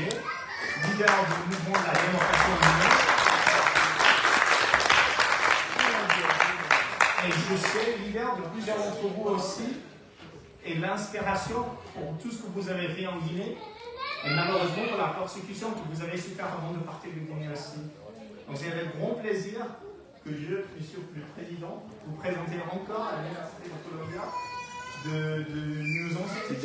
leader du mouvement de la démocratie au Guinée. Et je sais, leader de plusieurs d'entre vous aussi, et l'inspiration pour tout ce que vous avez fait en Guinée, et malheureusement pour la persécution que vous avez souffert avant de partir de Guinée aussi. Donc c'est avec grand plaisir que je, Monsieur le Président, vous présenter encore à l'Université de Columbia de nous enseigner. Et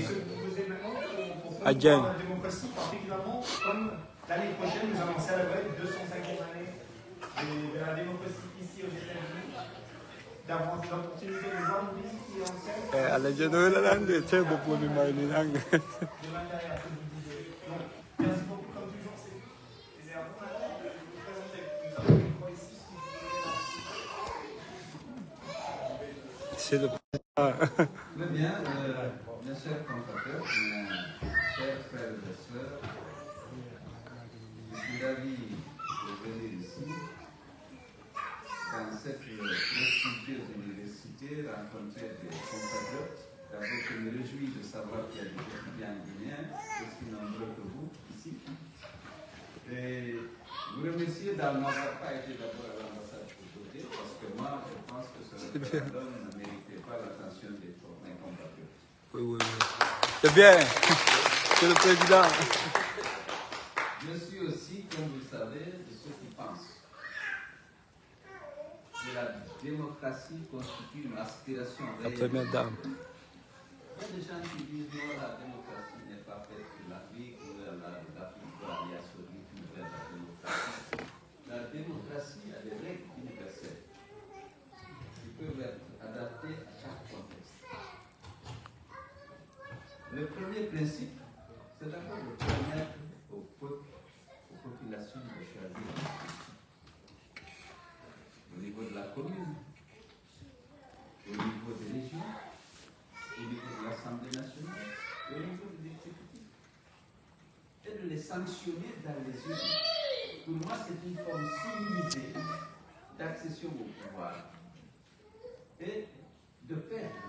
ce que vous aimez maintenant pour promouvoir la démocratie, particulièrement comme l'année prochaine nous allons célébrer 250 années de la démocratie ici aux États-Unis, d'avoir l'opportunité de voir une ville qui enseigne. De l'intérieur que vous disiez. Donc, merci beaucoup, comme toujours, c'est un bon moment de vous présenter une micro ici. C'est le Très bien, mes chers compatriotes, mes chers frères et sœurs, je suis ravi de venir ici, dans cette prestigieuse université, rencontrer des compatriotes. D'abord, je me réjouis de savoir qu'il y a des étudiants guinéens, aussi nombreux que vous, ici. Et vous remercier d'avoir pas été d'abord à l'ambassade pour voter, parce que moi, je pense que ce référendum ne méritait pas l'attention des compatriotes. Oui. C'est bien, c'est le président. Je suis aussi, comme vous le savez, de ceux qui pensent que la démocratie constitue une aspiration réelle. La première dame. Il y a des gens qui disent non, la démocratie n'est pas faite pour l'Afrique, ou l'Afrique doit aller à ce rythme vers la démocratie. La démocratie a des règles universelles qui peuvent être adaptées à chaque contexte. Le premier principe, c'est d'abord de permettre au peuple, aux populations de choisir au niveau de la commune, au niveau des régions, au niveau de l'Assemblée nationale, au niveau de l'exécutif, et de les sanctionner dans les urnes. Pour moi, c'est une forme civilisée d'accession au pouvoir et de perdre.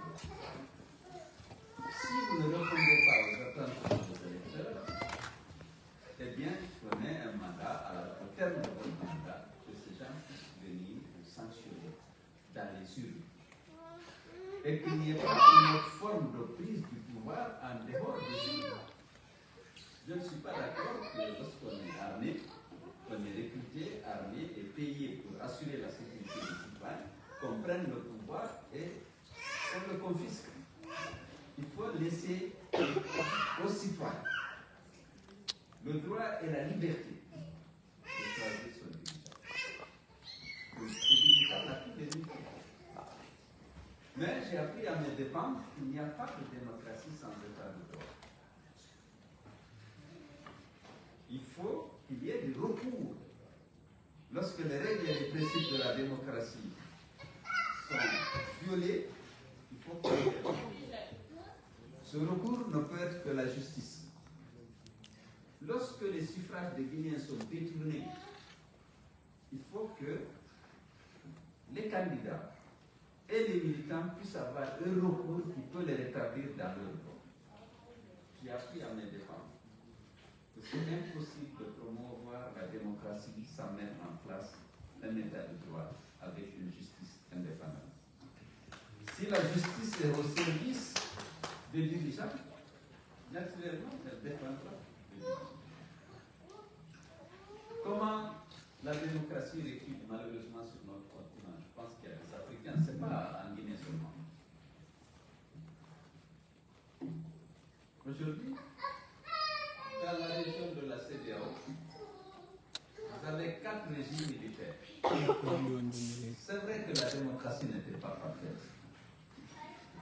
Si vous ne répondez pas aux attentes de vos électeurs, eh bien, prenez un mandat, au terme de votre mandat, que ces gens puissent venir vous sanctionner dans les urnes. Et qu'il n'y ait pas une autre forme de prise du pouvoir en dehors des urnes. Je ne suis pas d'accord que lorsqu'on est armé, qu'on est recruté, armé et payé pour assurer la sécurité des citoyens, qu'on prenne le pouvoir et qu'on le confisque. Il faut laisser aux citoyens le droit et la liberté de choisir son dirigeant. Ce dirigeant a tous les niveaux. Mais j'ai appris à mes dépens qu'il n'y a pas de démocratie sans état de droit. Il faut qu'il y ait du recours. Lorsque les règles et les principes de la démocratie sont violés, il faut qu'il y ait du recours. Ce recours ne peut être que la justice. Lorsque les suffrages des Guinéens sont détournés, il faut que les candidats et les militants puissent avoir un recours qui peut les rétablir dans leur droit. J'ai appris à mes dépens que c'est impossible de promouvoir la démocratie sans mettre en place un état de droit avec une justice indépendante. Si la justice est au service des dirigeants, naturellement, elle défendra les dirigeants. Comment la démocratie recule malheureusement sur notre continent? Je pense qu'il y a des Africains, ce n'est pas en Guinée seulement. Aujourd'hui, dans la région de la CEDEAO, vous avez 4 régimes militaires. C'est vrai que la démocratie n'était pas parfaite.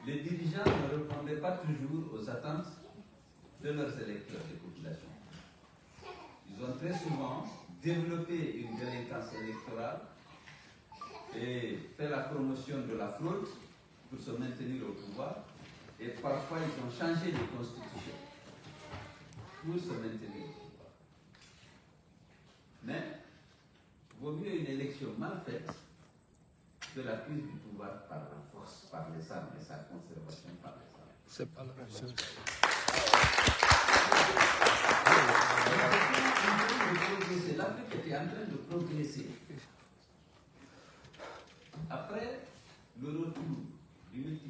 Les dirigeants ne répondaient pas toujours aux attentes de leurs électeurs et populations. Ils ont très souvent développé une délinquance électorale et fait la promotion de la fraude pour se maintenir au pouvoir. Et parfois, ils ont changé les constitutions pour se maintenir au pouvoir. Mais, vaut mieux une élection mal faite que la prise du pouvoir par la force, par les armes et sa conservation par les armes. C'est pas la même chose.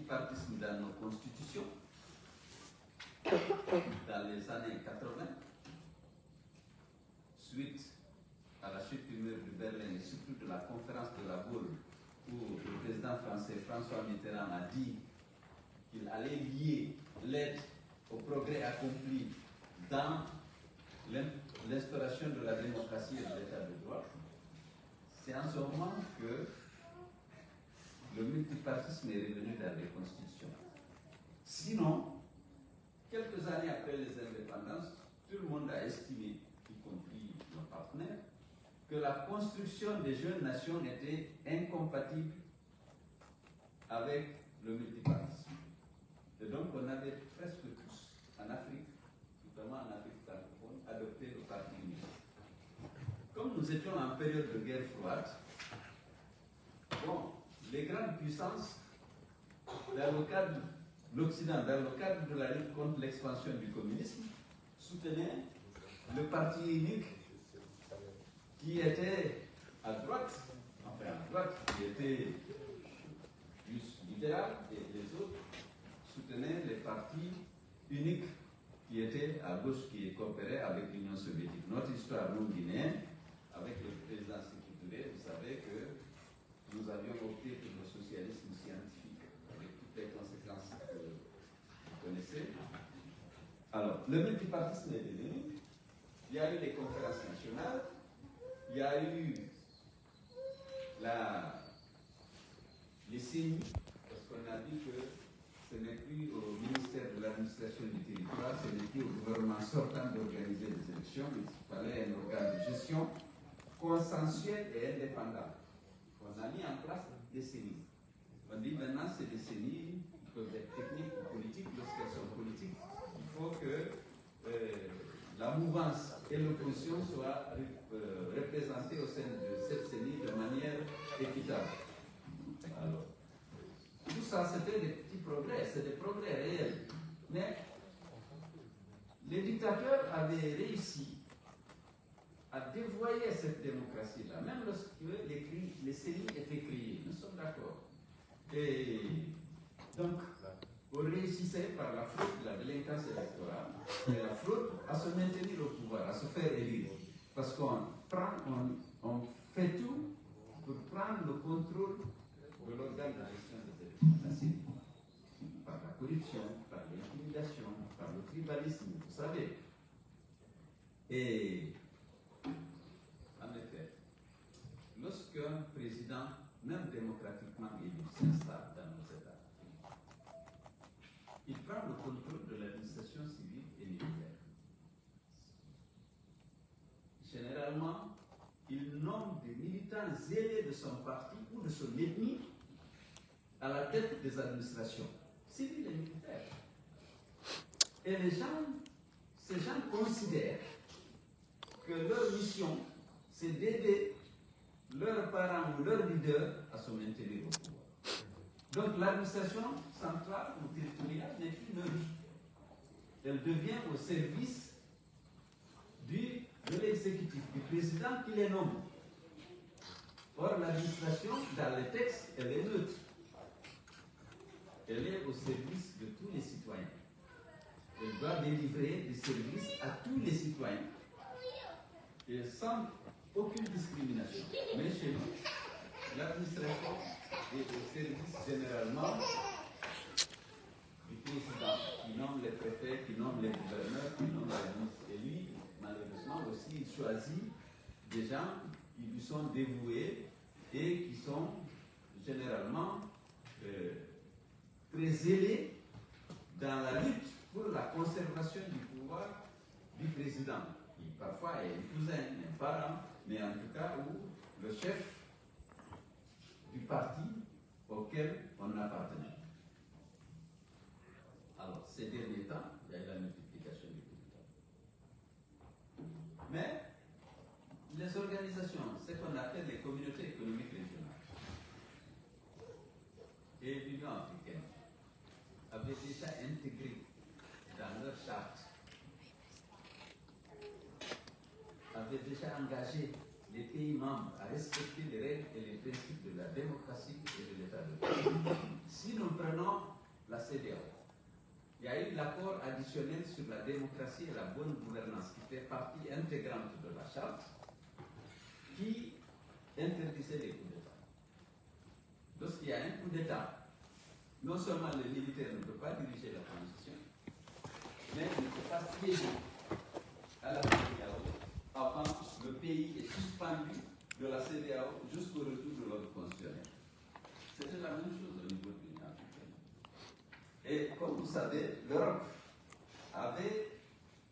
multipartisme dans nos constitutions dans les années 80, suite à la chute du mur de Berlin et surtout de la conférence de la Baule, où le président français François Mitterrand a dit qu'il allait lier l'aide au progrès accompli dans l'instauration de la démocratie et de l'état de droit. C'est en ce moment que le multipartisme est revenu dans les constitutions. Sinon, quelques années après les indépendances, tout le monde a estimé, y compris nos partenaires, que la construction des jeunes nations était incompatible avec le multipartisme. Et donc on avait presque tous, en Afrique, notamment en Afrique francophone, adopté le parti unique. Comme nous étions en période de guerre froide, bon, les grandes puissances, dans le cadre l'Occident, dans le cadre de la lutte contre l'expansion du communisme, soutenait le parti unique qui était à droite, qui était plus libéral, et les autres soutenaient les partis uniques qui étaient à gauche, qui coopéraient avec l'Union soviétique. Notre histoire non guinéenne, avec le président Sékou Touré, vous savez que nous avions opté pour le socialisme scientifique, avec toutes les conséquences que vous connaissez. Alors, le multipartisme est devenu, il y a eu les conférences nationales, il y a eu les CENI, parce qu'on a dit que ce n'est plus au ministère de l'administration du territoire, ce n'est plus au gouvernement sortant d'organiser les élections, mais il fallait un organe de gestion consensuel et indépendant. On a mis en place des CENI. On dit maintenant c'est des CENI qui peuvent être techniques ou politiques. Lorsqu'elles sont politiques, il faut que la mouvance et l'opposition soient représentées au sein de cette CENI de manière équitable. Alors, tout ça, c'était des petits progrès, c'est des progrès réels. Mais les dictateurs avaient réussi à dévoyer cette démocratie-là, même lorsque les CENI étaient créés. Nous sommes d'accord. Et donc, on réussissait par la fraude, la délinquance électorale, et la fraude à se maintenir au pouvoir, à se faire élire. Parce qu'on fait tout pour prendre le contrôle de l'organe de gestion des élections, la CENI. Par la corruption, par l'intimidation, par le tribalisme, vous savez. Et en effet, lorsqu'un président, même démocratiquement élu, s'installe dans nos États, il prend le contrôle de l'administration civile et militaire. Généralement, il nomme des militants zélés de son parti ou de son ethnie à la tête des administrations civiles et militaires. Et ces gens considèrent que leur mission, c'est d'aider leurs parents ou leurs leaders à se maintenir au pouvoir. Donc l'administration centrale ou territoriale n'est plus neutre. Elle devient au service de l'exécutif, du président qui les nomme. Or, l'administration, dans les textes, elle est neutre. Elle est au service de tous les citoyens. Elle doit délivrer des services à tous les citoyens et sans aucune discrimination. Mais chez nous, l'administration est au service généralement du président qui nomme les préfets, qui nomme les gouverneurs, qui nomme les ministres. Et lui, malheureusement aussi, il choisit des gens qui lui sont dévoués et qui sont généralement très zélés dans la lutte pour la conservation du pouvoir du président, qui parfois est un cousin, un parent, mais en tout cas où le chef du parti auquel on appartenait. Alors, ces derniers temps, il y a eu la multiplication du capital. Mais les organisations, ce qu'on appelle les communautés économiques régionales et l'Union africaine, avaient déjà intégré dans leur charte, avaient déjà engagé les pays membres à respecter les règles et les principes de la démocratie et de l'état de droit. Si nous prenons la CEDEAO. Il y a eu l'accord additionnel sur la démocratie et la bonne gouvernance qui fait partie intégrante de la charte qui interdisait les coups d'État. Lorsqu'il y a un coup d'État, non seulement le militaire ne peut pas diriger la transition, mais il ne peut pas siéger à la CEDEAO avant le pays est suspendu de la CEDEAO jusqu'au retour de l'ordre constitutionnel. C'était la même chose au niveau de l'Union africaine. Et comme vous savez, l'Europe avait,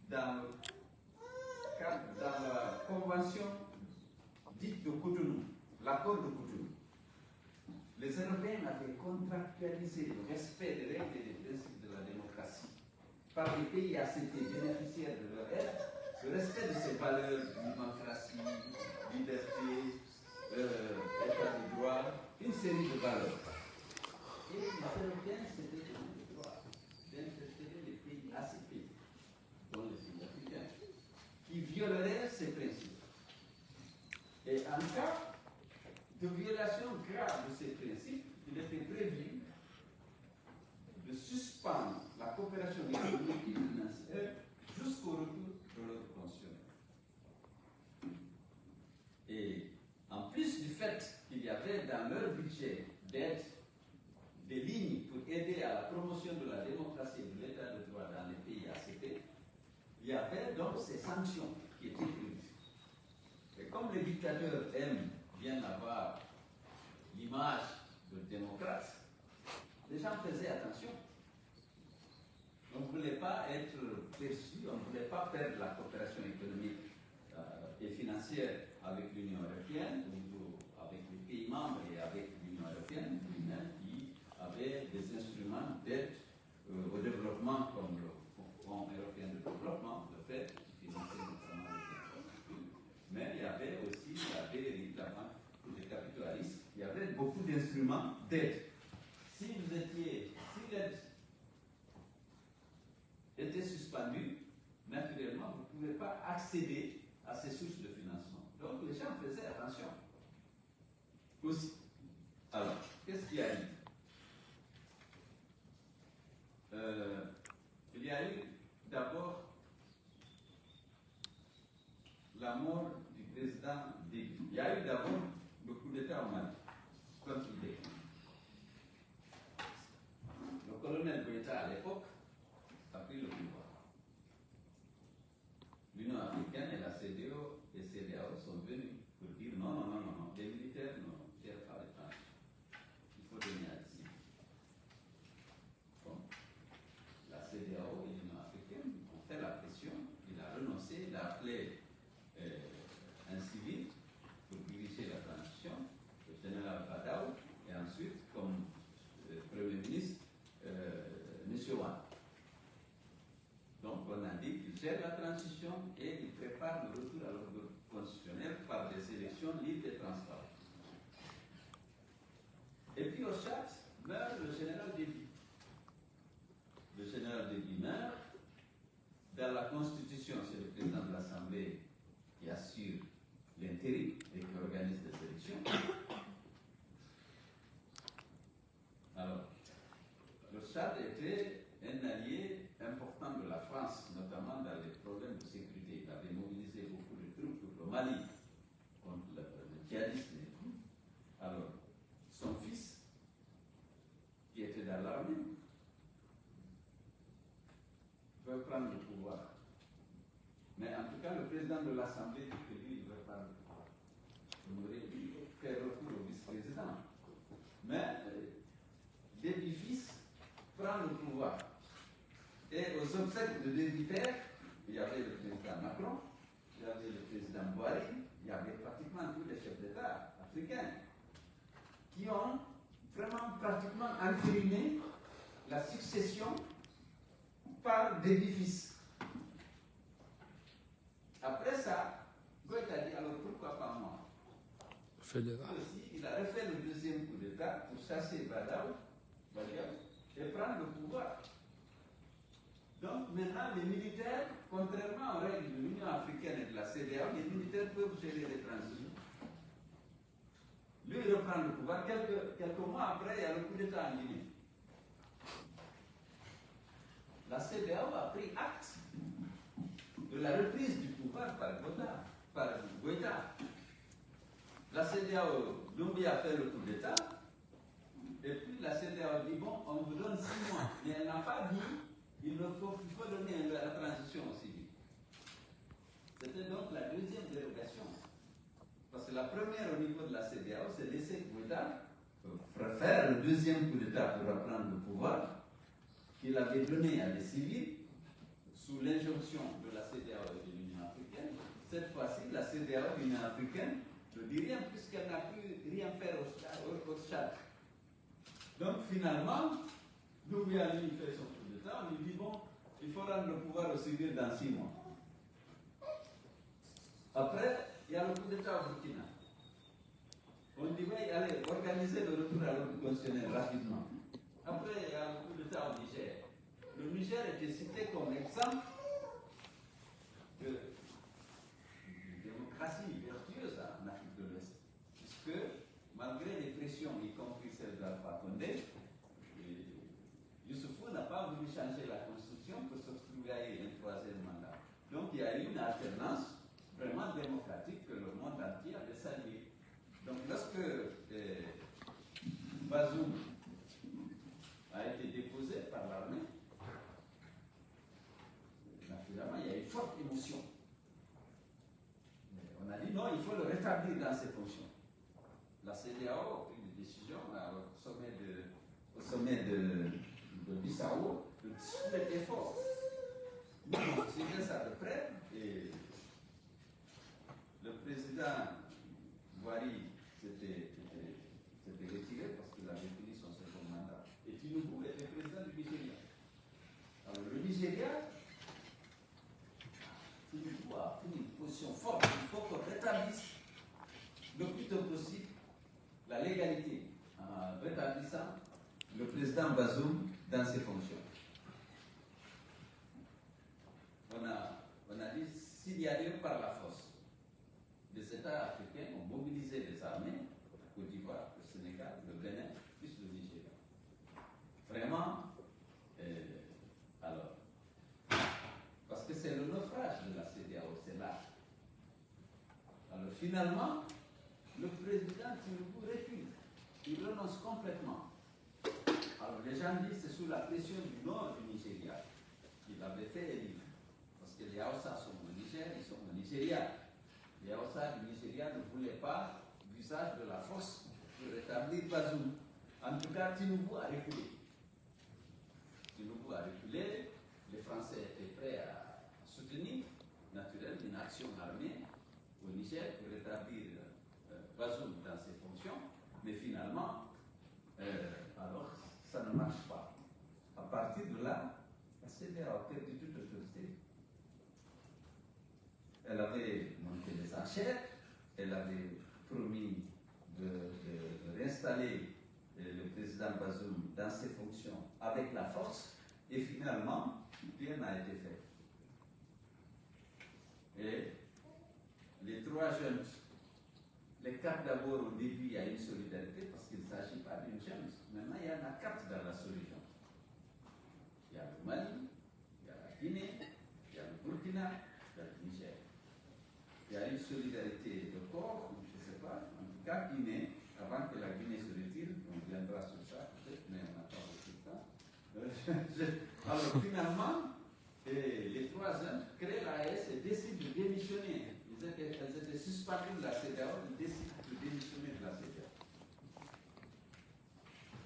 dans la convention dite de Cotonou, l'accord de Cotonou, les Européens avaient contractualisé le respect des règles et des principes de la démocratie par les pays ACP bénéficiaires de leur aide, le respect de ces valeurs, démocratie, liberté, état de droit, une série de valeurs. Et les Européens s'étaient donné le droit d'interférer les pays ACP, dont les pays africains, qui violeraient ces principes. Et en cas de violation grave de ces principes, il était prévu de suspendre la coopération économique et financière jusqu'au retour de l'ordre constitutionnel. Et en plus du fait qu'il y avait dans leur budget d'aide des lignes pour aider à la promotion de la démocratie et de l'état de droit dans les pays ACP, il y avait donc ces sanctions qui étaient prévues. Et comme les dictateurs aiment bien avoir l'image de démocrate, les gens faisaient attention. On ne voulait pas être perçu, on ne voulait pas perdre la coopération économique et financière avec l'Union européenne, avec les pays membres et avec l'Union européenne lui-même, qui avait des instruments d'aide au développement comme le Fonds européen de développement, le FED, qui finançait notamment les infrastructures. Mais il y avait aussi la BRI, la Banque des capitaux à risque, il y avait beaucoup d'instruments d'aide. Si l'aide était suspendue, naturellement, vous ne pouvez pas accéder à ces sources de financement. Donc, les gens faisaient attention. Aussi. Alors, qu'est-ce qu'il y a eu? Il y a eu d'abord la mort du président Déby. Il y a eu d'abord le coup d'État au Mali, contre Déby. Le colonel Goïta, à l'époque, a pris le pouvoir. L'Union africaine et la CEDEAO et CEDEAO sont venus pour dire non, les militaires ne tirent pas les tranches. Il faut donner à ici. Bon. La CEDEAO et l'Union africaine ont fait la pression, il a renoncé, il a appelé un civil pour diriger la transition, le général Badaou, et ensuite, comme Premier ministre, M. Wan. Donc, on a dit qu'il gère la transition et il prépare le retour à l'ordre constitutionnel par des élections libres et transparentes. Et puis, au Tchad, meurt le général Déby. Le général Déby meurt. Dans la Constitution, c'est le président de l'Assemblée qui assure l'intérim et qui organise les élections. Alors, le Tchad était un allié important de la France, notamment dans les problèmes de sécurité. Il avait mobilisé beaucoup de troupes pour le Mali, contre le djihadisme et tout. Alors, son fils, qui était dans l'armée, veut prendre le pouvoir. Mais en tout cas, le président de l'Assemblée dit que lui, il ne veut pas le pouvoir. On aurait dû faire recours au vice-président. Mais Déby fils prend le pouvoir. Et aux obsèques de Déby père, il y avait le président Macron, il y avait le président Boari, il y avait pratiquement tous les chefs d'État africains qui ont vraiment pratiquement entériné la succession par Déby fils. Après ça, Goïta a dit alors pourquoi pas moi? Aussi, il a refait le deuxième coup d'État pour chasser Badaou et prendre le pouvoir. Donc maintenant, les militaires, contrairement aux règles de l'Union africaine et de la CEDEAO, les militaires peuvent gérer les transitions. Lui, il reprend le pouvoir. Quelques mois après, il y a le coup d'État en Guinée. la CEDEAO a pris acte de la reprise du pouvoir par Goïta. La CEDEAO, Lumbi a fait le coup d'État, et puis la CEDEAO dit bon, on vous donne 6 mois. Mais elle n'a pas dit il faut donner la transition au civil. C'était donc la deuxième dérogation. Parce que la première au niveau de la CEDEAO, c'est laisser Goïta faire le deuxième coup d'État pour reprendre le pouvoir qu'il avait donné à des civils sous l'injonction de la CEDEAO et de l'Union africaine. Cette fois-ci, la CEDEAO et l'Union africaine ne dit rien puisqu'elle n'a pu rien faire au Tchad. Donc finalement, Doumbouya Ali fait son coup d'État, on lui dit bon, il faut rendre le pouvoir aux civils dans 6 mois. Après, il y a le coup d'État au Burkina. On dit oui, allez, organisez le retour à l'ordre constitutionnel rapidement. Après, il y a le coup d'État au Niger. Le Niger était cité comme exemple de démocratie vertueuse en Afrique de l'Ouest. Puisque, malgré les pressions, y compris celle d'Alpha Condé, Youssoufou n'a pas voulu changer la constitution pour s'octroyer un 3e mandat. Donc il y a eu une alternance vraiment démocratique que le monde entier avait salué. Donc lorsque Bazoum a été déposé par l'armée, naturellement il y a eu forte émotion. On a dit non, il faut le rétablir dans ses fonctions. La CEDEAO a pris des décisions au sommet de Bissau de tout cet effort. Nous, on suivait ça de près et le président Bouhari s'était retiré parce qu'il avait fini son 2e mandat. Et Tinubu était président du Nigeria. Alors le Nigeria, Tinubu a pris une position forte. Il faut qu'on rétablisse le plus tôt possible la légalité en rétablissant le président Bazoum dans ses fonctions. On a dit s'il y a lieu par la force, les États africains ont mobilisé les armées, la Côte d'Ivoire, le Sénégal, le Bénin, plus le Nigeria. Vraiment, alors, parce que c'est le naufrage de la CEDEAO, c'est là. Alors finalement, le président Tinubu recule, il renonce complètement. Alors les gens disent que c'est sous la pression du nord du Nigeria qu'il avait fait élire. Parce que les Haoussa sont au Niger, ils sont au Nigeria. Les Haoussa du Nigeria ne voulaient pas l'usage de la force pour rétablir Bazoum. En tout cas, Tinubu a reculé. Tinubu a reculé, les Français étaient prêts à soutenir, naturellement, une action armée au Niger pour rétablir Bazoum dans ses fonctions, mais finalement, alors, ça ne marche pas. À partir de là, la CEDEAO a perdu toute autorité. Elle avait monté les enchères, elle avait promis de réinstaller le président Bazoum dans ses fonctions avec la force, et finalement, rien n'a été fait. Et les 3 jeunes, les 4 d'abord au début, il y a une solidarité parce qu'il ne s'agit pas d'une jeune. Maintenant, il y en a 4 dans la solution. Il y a le Mali, il y a la Guinée, il y a le Burkina, il y a le Niger. Il y a une solidarité de corps, je ne sais pas, en tout cas Guinée, avant que la Guinée se retire, on viendra sur ça peut-être, mais on n'a pas beaucoup de temps. Alors finalement, les 3 jeunes créent l'AS et décident de démissionner. Elles étaient suspendues de la CEDEAO, elles décident de démissionner de la CEDEAO.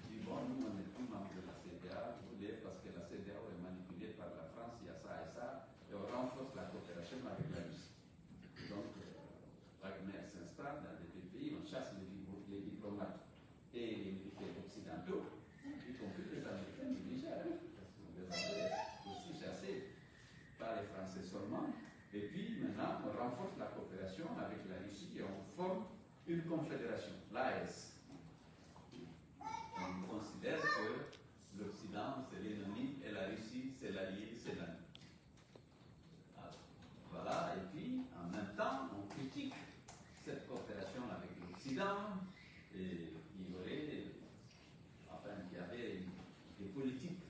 Je dis bon, nous on n'est plus membre de la CEDEAO, parce que la CEDEAO est manipulée par la France, il y a ça et ça, et on renforce la coopération avec la Russie. Donc, Wagner s'installe dans des pays, on chasse les diplomates et les militaires occidentaux, y compris les Américains du Niger, parce qu'on les avait aussi chassés par les Français seulement. Et puis maintenant, on renforce la coopération avec la Russie et on forme une confédération, l'AES. On considère que l'Occident, c'est l'ennemi et la Russie, c'est l'allié, c'est l'ami. Voilà, et puis en même temps, on critique cette coopération avec l'Occident et il y avait des politiques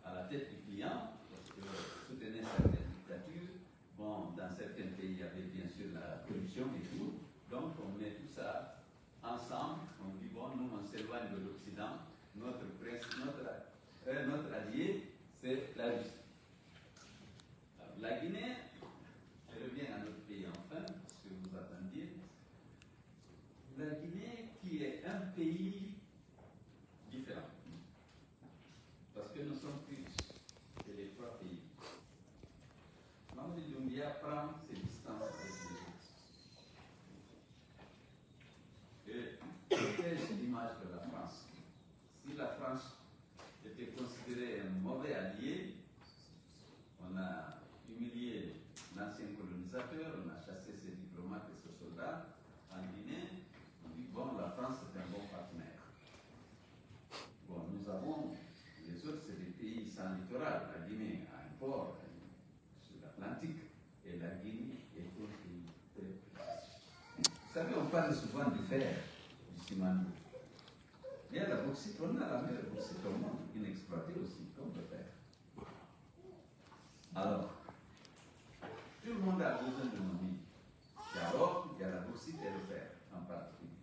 à la tête du client, parce apprend ses distances avec les autres. Et protège l'image de la France. Si la France était considérée un mauvais allié, on a humilié l'ancien colonisateur, on a chassé ses diplomates et ses soldats en Guinée. On dit, bon, la France est un bon partenaire. Bon, nous avons, les autres, c'est des pays sans littoral. La Guinée a un port sur l'Atlantique et la Guinée est un pays très petit. Vous savez, on parle souvent du fer, du Simandou. Il y a la bauxite, on a la meilleure bauxite au monde, inexploitée aussi, comme le fer. Alors, tout le monde a besoin de nos vies. Il y a l'or, il y a la bauxite et le fer, en particulier.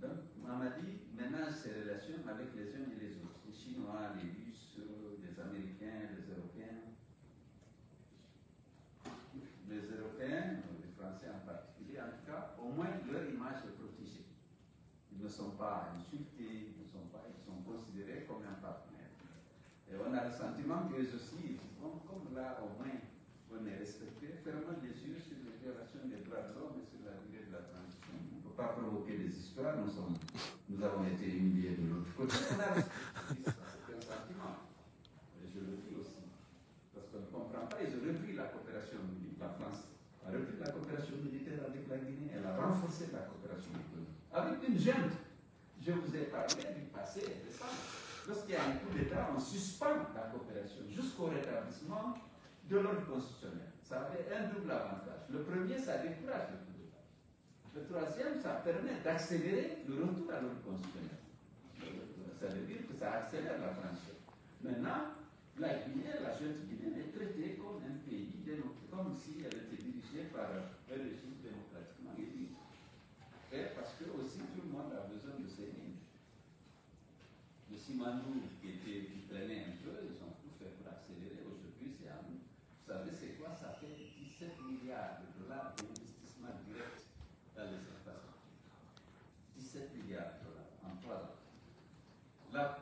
Donc, on m'a dit, ménage ses relations avec les uns et les autres. Les Chinois, les Russes, les Américains, les Européens. Les Européens, les Français en particulier, en tout cas, au moins leur image est protégée. Ils ne sont pas insultés, ils sont considérés comme un partenaire. Et on a le sentiment qu'eux aussi, comme là au moins on est respecté, fermons les yeux sur les violations des droits de l'homme et sur la durée de la transition. On ne peut pas provoquer des histoires, nous avons été humiliés de l'autre côté. On a c'est un sentiment. Et je le dis aussi. Parce qu'on ne comprend pas, ils ont repris la coopération militaire. La France a repris la coopération militaire avec la Guinée, elle a renforcé la coopération militaire. Avec une junte, je vous ai parlé du passé récent. Lorsqu'il y a un coup d'État, on suspend la coopération jusqu'au rétablissement de l'ordre constitutionnel. Ça avait un double avantage. Le premier, ça décourage le coup d'État. Le troisième, ça permet d'accélérer le retour à l'ordre constitutionnel. Ça veut dire que ça accélère la transition. Maintenant, la Guinée, la junte guinéenne est traitée comme un pays, comme si elle était dirigée par un régime démocratiquement élu. Et parce que aussi tout le monde a besoin de ses lignes. Le Simandou qui traînait un peu, ils ont tout fait pour accélérer. Aujourd'hui, c'est à nous. Vous savez, c'est quoi? Ça fait 17 milliards de dollars d'investissement direct dans les infrastructures. 17 milliards de dollars en 3 ans. Là,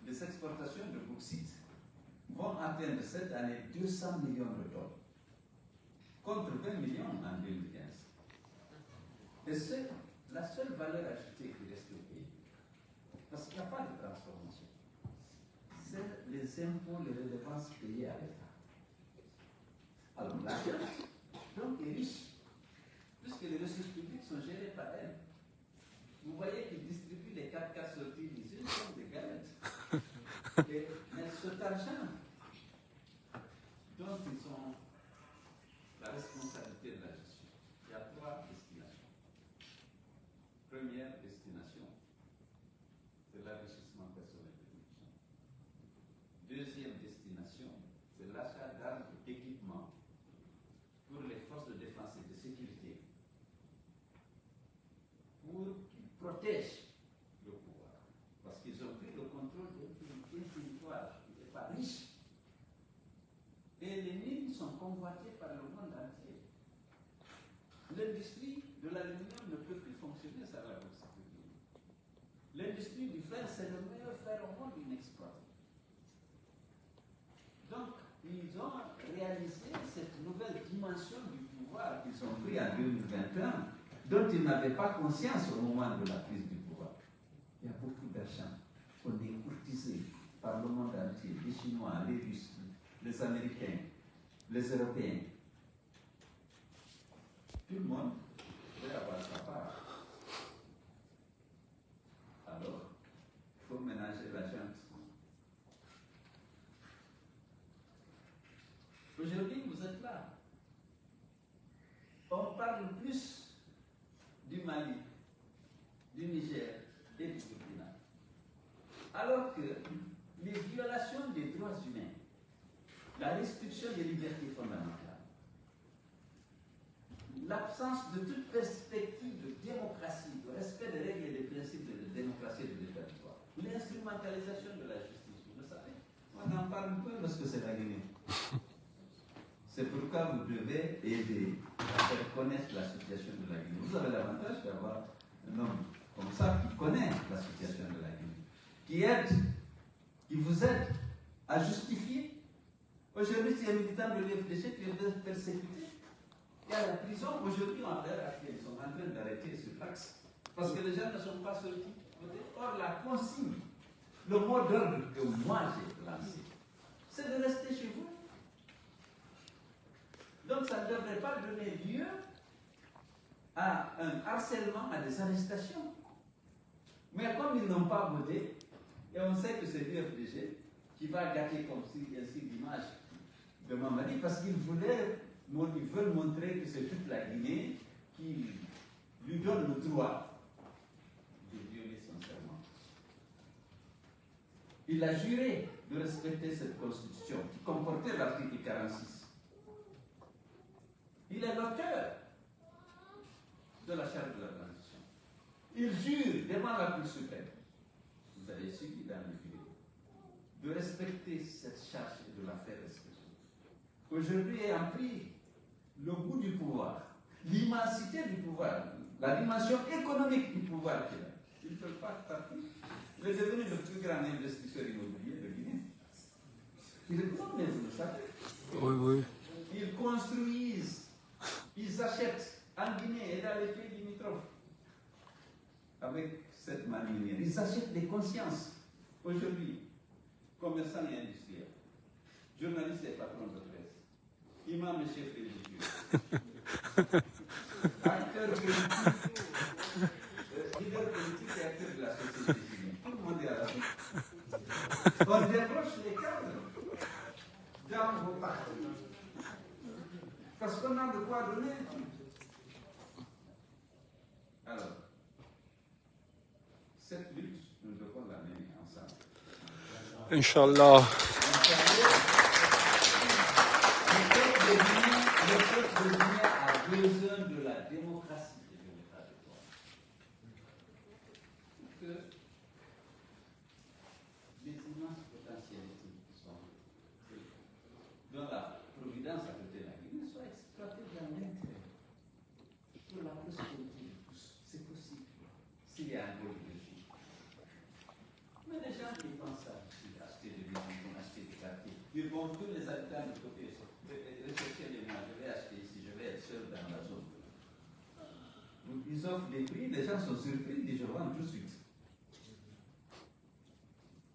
les exportations de bauxite vont atteindre cette année 200 millions de tonnes, contre 20 millions en 2015. Et c'est la seule valeur ajoutée qui reste au pays. Parce qu'il n'y a pas de transformation. C'est les impôts, les redevances payées à l'État. Alors la junte, donc, est riche, puisque les ressources publiques sont gérées par elle. Vous voyez qu'ils distribuent les 4x4 sorties d'ici comme des galettes. Mais cet argent dont ils ont la responsabilité de la gestion, il y a 3 destinations. Première destination, c'est l'enrichissement personnel de l'État. Deuxième destination, c'est l'achat d'armes et d'équipements pour les forces de défense et de sécurité, pour qu'ils protègent le pouvoir. Parce qu'ils ont pris le contrôle d'un territoire qui n'est pas riche. Et les mines sont convoitées par le monde entier. L'industrie de l'aluminium ne peut plus fonctionner sans la bauxite. L'industrie du fer, c'est le meilleur fer au monde inexploité. Donc, ils ont réalisé cette nouvelle dimension du pouvoir qu'ils ont pris en 2021, dont ils n'avaient pas conscience au moment de la prise du pouvoir. Il y a beaucoup d'argent. On est courtisé par le monde entier, les Chinois, les Russes, les Américains, les Européens. Tout le monde peut avoir sa part. Alors, il faut ménager la junte. Aujourd'hui, vous êtes là. On parle plus du Mali, du Niger et du Burkina. Alors que les violations des droits humains, la restriction des libertés fondamentales, l'absence de toute perspective de démocratie, de respect des règles et des principes de démocratie et de l'État de droit, l'instrumentalisation de la justice, vous le savez, on en parle peu lorsque c'est la Guinée. C'est pourquoi vous devez aider à faire connaître la situation de la Guinée. Vous avez l'avantage d'avoir un homme comme ça qui connaît la situation de la Guinée, qui vous aide à justifier Aujourd'hui, si un militant de l'UFDG, tu es persécuté. Il y a la prison. Aujourd'hui, en l'heure actuelle, ils sont en train d'arrêter sur l'axe. Parce que les gens ne sont pas sortis. Or, la consigne, le mot d'ordre que moi j'ai lancé, c'est de rester chez vous. Donc, ça ne devrait pas donner lieu à un harcèlement, à des arrestations. Mais comme ils n'ont pas voté, et on sait que c'est l'UFDG qui va gâter comme ainsi l'image de Mamadi, parce qu'ils veulent montrer que c'est toute la Guinée qui lui donne le droit de violer son serment. Il a juré de respecter cette constitution qui comportait l'article 46. Il est l'auteur de la charte de la transition. Il jure devant la Cour suprême, vous avez suivi dans le vidéo, de respecter cette charte et de la faire respecter. Aujourd'hui, ayant pris le goût du pouvoir, l'immensité du pouvoir, la dimension économique du pouvoir qu'il a, il ne fait pas partie. Il est devenu le plus grand investisseur immobilier de Guinée. Il est grand, mais vous le savez. Oui, oui. Ils construisent, ils achètent en Guinée et dans les pays limitrophes avec cette manière. Ils achètent des consciences. Aujourd'hui, commerçants et industriels, journalistes et patrons de presse, imams et chefs religieux, acteurs politiques, leaders politiques et acteurs de la société civile. Tout le monde est à la suite. On décroche les cadres dans vos partis. Parce qu'on a de quoi donner. Alors, cette lutte, nous devons la mener ensemble. Inch'Allah. Le peuple de Guinée a besoin de la démocratie et de l'état de droit. Pour que les immenses potentialités qui sont dans la providence à côté de la Guinée soient exploitées dans l'intérêt pour la prospérité de tous. C'est possible s'il y a un bon leadership. Mais les gens qui font ça, ils vont acheter des maisons, ils vont acheter des quartiers, ils vont tous les habitants de côté rechercher les mois, je vais acheter ici, je vais être seul dans la zone. Ils offrent des prix, les gens sont surpris, ils disent je vends tout de suite.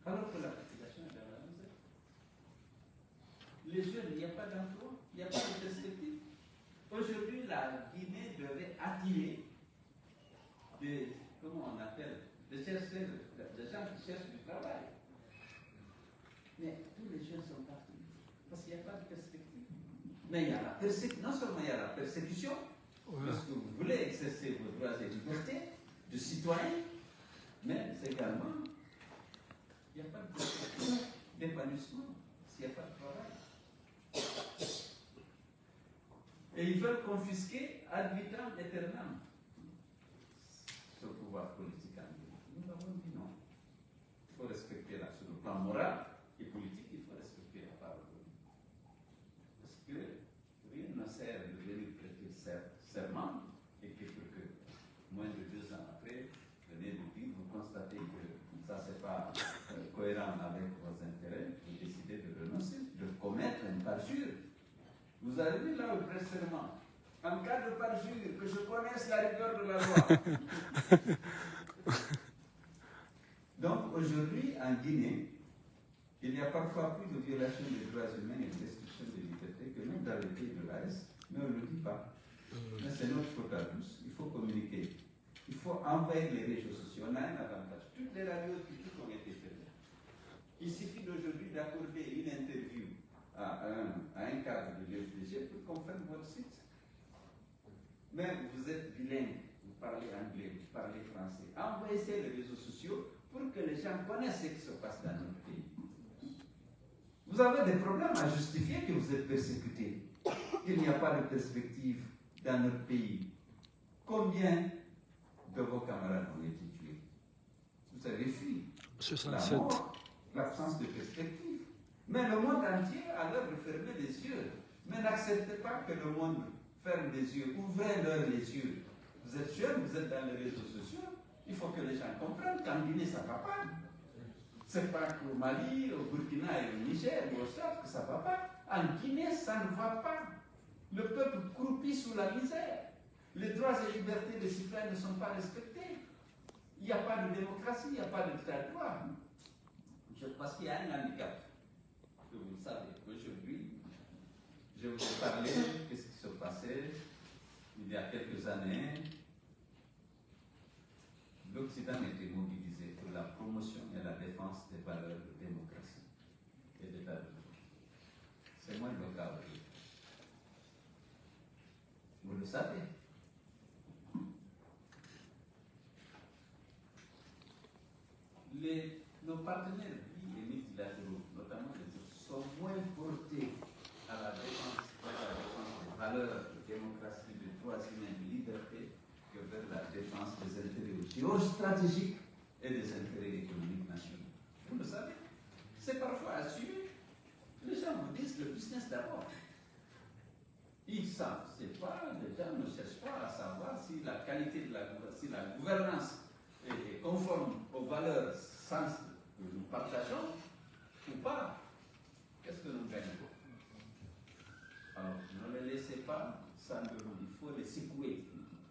Alors que la population est dans la misère. Les jeunes, il n'y a pas d'emploi, il n'y a pas de perspective. Aujourd'hui, la Guinée devait attirer des, comment on appelle, des chercheurs, des gens qui cherchent du travail. Mais tous les jeunes sont partis, parce qu'il n'y a pas de perspective. Mais il y a la persécution, non seulement il y a la persécution, parce que vous voulez exercer vos droits et libertés de citoyen, mais également, il n'y a pas de perspective d'épanouissement s'il n'y a pas de travail. Et ils veulent confisquer ad vitam aeternam ce pouvoir politique en Guinée. Nous avons dit non. Il faut respecter là, sur le plan moral et politique, il faut respecter la parole. Parce que rien ne sert de venir prêter serment et que pour que moins de 2 ans après, venez de dire, vous constatez que ça c'est pas cohérent avec vos intérêts, vous décidez de renoncer, de commettre une parjure. Vous arrivez là au presse serment. En cas de parjure, que je connaisse la rigueur de la loi. Donc aujourd'hui, en Guinée, il y a parfois plus de violations des droits humains et de restrictions des libertés que même dans les pays de l'AS, mais on ne le dit pas. Mais c'est notre faute à tous. Il faut communiquer. Il faut envahir les réseaux sociaux. On a un avantage. Toutes les radios critiques ont été fermées. Il suffit d'aujourd'hui d'accorder une interview à un cadre de l'UFDG pour qu'on ferme votre site. Même vous êtes bilingue, vous parlez anglais, vous parlez français. Envoyez les réseaux sociaux pour que les gens connaissent ce qui se passe dans notre pays. Vous avez des problèmes à justifier que vous êtes persécuté, qu'il n'y a pas de perspective dans notre pays. Combien de vos camarades ont été tués? Vous avez fui. 67. La mort, l'absence de perspective. Mais le monde entier a l'heure de fermer les yeux. Mais n'acceptez pas que le monde ferme les yeux. Ouvrez-leur les yeux. Vous êtes jeunes, vous êtes dans les réseaux sociaux. Il faut que les gens comprennent qu'en Guinée, ça ne va pas. Ce n'est pas qu'au Mali, au Burkina et au Niger ou au Tchad que ça ne va pas. En Guinée, ça ne va pas. Le peuple croupit sous la misère. Les droits et libertés des citoyens ne sont pas respectés. Il n'y a pas de démocratie, il n'y a pas d'état de droit. Je pense qu'il y a un handicap. Que vous savez, aujourd'hui, je vous ai parlé de ce qui se passait il y a quelques années. L'Occident était mobilisé pour la promotion et la défense des valeurs de démocratie et d'état de droit. C'est moins le cas aujourd'hui. Vous le savez. Nos partenaires bi- et multilatéraux, notamment les autres, sont moins portés à la défense des valeurs de démocratie, de droits humains, de liberté, que vers la défense des intérêts géostratégiques et des intérêts économiques nationaux. Vous le savez. C'est parfois assumé. Les gens vous disent le business d'abord. Ils savent, c'est pas, les gens ne cherchent pas à savoir si la qualité de si la gouvernance est conforme aux valeurs sens que nous partageons ou pas. Qu'est-ce que nous gagnons? Alors, ne les laissez pas sans il faut les secouer,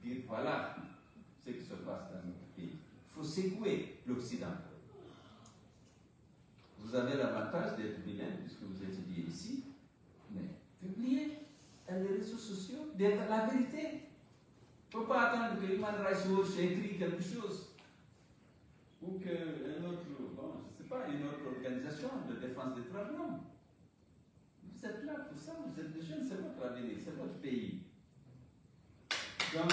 dire voilà ce qui se passe dans notre pays. Il faut secouer l'Occident. Vous avez l'avantage d'être bilingue puisque vous étudiez ici, mais publiez dans les réseaux sociaux la vérité. Il ne faut pas attendre que Human Rights Watch écrit quelque chose ou qu'une autre, bon, je ne sais pas, une autre organisation de défense des droits de l'homme. Vous êtes là pour ça, vous êtes des jeunes, c'est votre avenir, c'est votre pays. Donc,